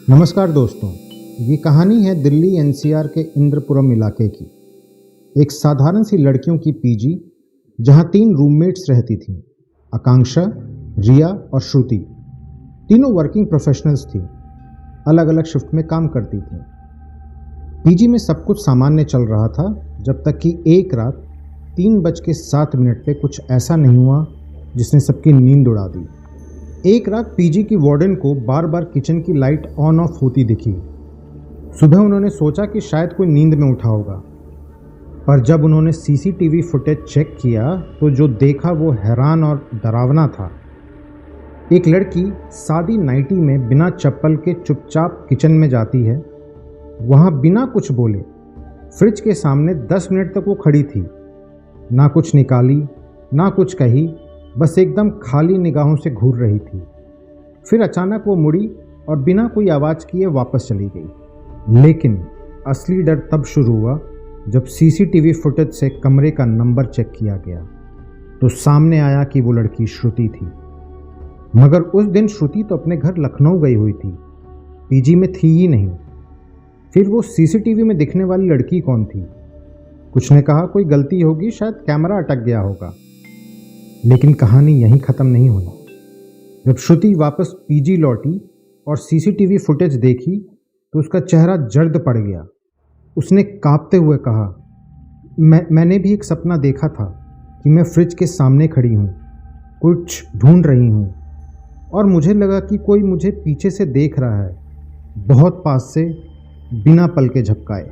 नमस्कार दोस्तों, ये कहानी है दिल्ली एनसीआर के इंद्रपुरम इलाके की। एक साधारण सी लड़कियों की पीजी जहां 3 रूममेट्स रहती थीं, आकांक्षा, रिया और श्रुति। तीनों वर्किंग प्रोफेशनल्स थीं, अलग अलग शिफ्ट में काम करती थीं। पीजी में सब कुछ सामान्य चल रहा था जब तक कि एक रात 3:07 पे कुछ ऐसा नहीं हुआ जिसने सबकी नींद उड़ा दी। एक रात पीजी की वार्डन को बार बार किचन की लाइट ऑन ऑफ होती दिखी। सुबह उन्होंने सोचा कि शायद कोई नींद में उठा होगा, पर जब उन्होंने सीसीटीवी फुटेज चेक किया तो जो देखा वो हैरान और डरावना था। एक लड़की सादी नाइटी में बिना चप्पल के चुपचाप किचन में जाती है। वहाँ बिना कुछ बोले फ्रिज के सामने 10 मिनट तक वो खड़ी थी, ना कुछ निकाली ना कुछ कही, बस एकदम खाली निगाहों से घूर रही थी। फिर अचानक वो मुड़ी और बिना कोई आवाज़ किए वापस चली गई। लेकिन असली डर तब शुरू हुआ जब सीसीटीवी फुटेज से कमरे का नंबर चेक किया गया तो सामने आया कि वो लड़की श्रुति थी। मगर उस दिन श्रुति तो अपने घर लखनऊ गई हुई थी, पीजी में थी ही नहीं। फिर वो सीसीटीवी में दिखने वाली लड़की कौन थी? कुछ ने कहा कोई गलती होगी, शायद कैमरा अटक गया होगा। लेकिन कहानी यहीं ख़त्म नहीं हुई। जब श्रुति वापस पीजी लौटी और सीसीटीवी फुटेज देखी तो उसका चेहरा जर्द पड़ गया। उसने कांपते हुए कहा, मैंने भी एक सपना देखा था कि मैं फ्रिज के सामने खड़ी हूँ, कुछ ढूंढ रही हूँ, और मुझे लगा कि कोई मुझे पीछे से देख रहा है, बहुत पास से, बिना पल के झपकाए।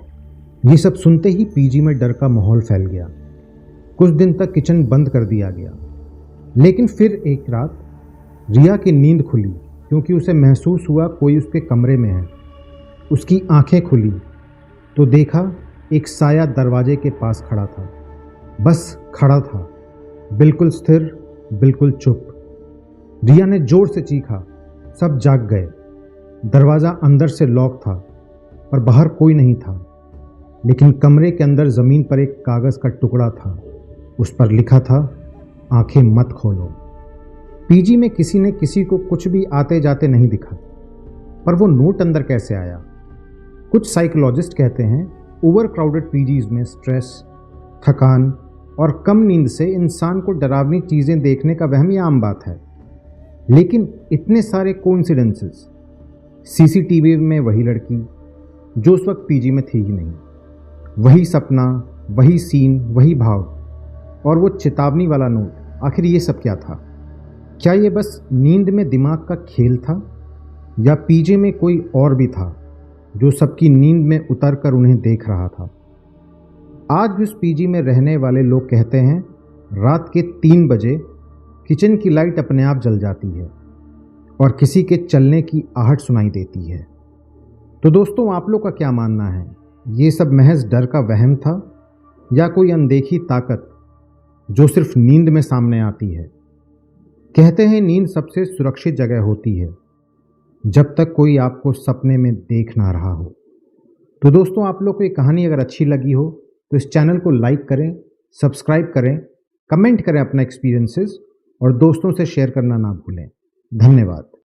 ये सब सुनते ही पीजी में डर का माहौल फैल गया। कुछ दिन तक किचन बंद कर दिया गया। लेकिन फिर एक रात रिया की नींद खुली क्योंकि उसे महसूस हुआ कोई उसके कमरे में है। उसकी आंखें खुली तो देखा एक साया दरवाजे के पास खड़ा था। बस खड़ा था, बिल्कुल स्थिर, बिल्कुल चुप। रिया ने जोर से चीखा, सब जाग गए। दरवाज़ा अंदर से लॉक था पर बाहर कोई नहीं था। लेकिन कमरे के अंदर ज़मीन पर एक कागज़ का टुकड़ा था। उस पर लिखा था, आंखें मत खोलो। पीजी में किसी ने किसी को कुछ भी आते जाते नहीं दिखा, पर वो नोट अंदर कैसे आया? कुछ साइकोलॉजिस्ट कहते हैं ओवर क्राउडेड पीजीज में स्ट्रेस, थकान और कम नींद से इंसान को डरावनी चीज़ें देखने का वहम ये आम बात है। लेकिन इतने सारे कोइंसिडेंसेस, सीसीटीवी में वही लड़की जो उस वक्त पीजी में थी ही नहीं, वही सपना, वही सीन, वही भाव, और वो चेतावनी वाला नोट। आखिर ये सब क्या था? क्या ये बस नींद में दिमाग का खेल था, या पीजे में कोई और भी था जो सबकी नींद में उतरकर उन्हें देख रहा था? आज भी उस पीजी में रहने वाले लोग कहते हैं रात के 3 बजे किचन की लाइट अपने आप जल जाती है और किसी के चलने की आहट सुनाई देती है। तो दोस्तों, आप लोग का क्या मानना है? ये सब महज डर का वहम था या कोई अनदेखी ताकत जो सिर्फ नींद में सामने आती है? कहते हैं नींद सबसे सुरक्षित जगह होती है जब तक कोई आपको सपने में देख ना रहा हो। तो दोस्तों, आप लोग को ये कहानी अगर अच्छी लगी हो तो इस चैनल को लाइक करें, सब्सक्राइब करें, कमेंट करें अपना एक्सपीरियंसेस, और दोस्तों से शेयर करना ना भूलें। धन्यवाद।